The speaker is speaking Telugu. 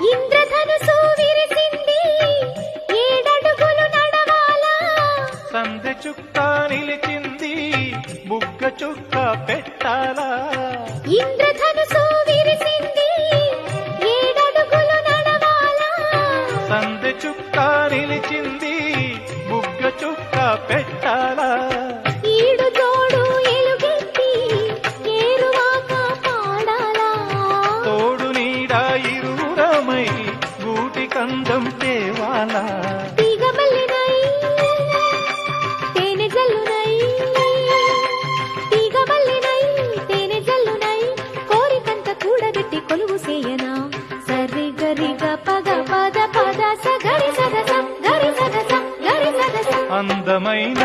ఇంద్రధనుసు విరిసింది ఏడడుగులు నడవాలా సందె చుక్క నిలిచింది బుగ్గ చుక్క పెట్టాలా ఇంద్రధనుసు విరిసింది ఏడడుగులు నడవాలా సందె చుక్క నిలిచింది బుగ్గ చుక్క పెట్టాలా ఈడు జోడు ఎలుగెత్తి ఏరువాక పాడాలా తోడు నీడ ఇరువురమై గూటి కందం తేవాలా తీగమల్లినై తేనె జల్లునై తీగమల్లినై తేనె జల్లునై కోరికంత కూడబెట్టి కొలువు సేయనా సరి గరిగ పద పద పద స గరి సద స గరి సద స గరి సద స అందమైన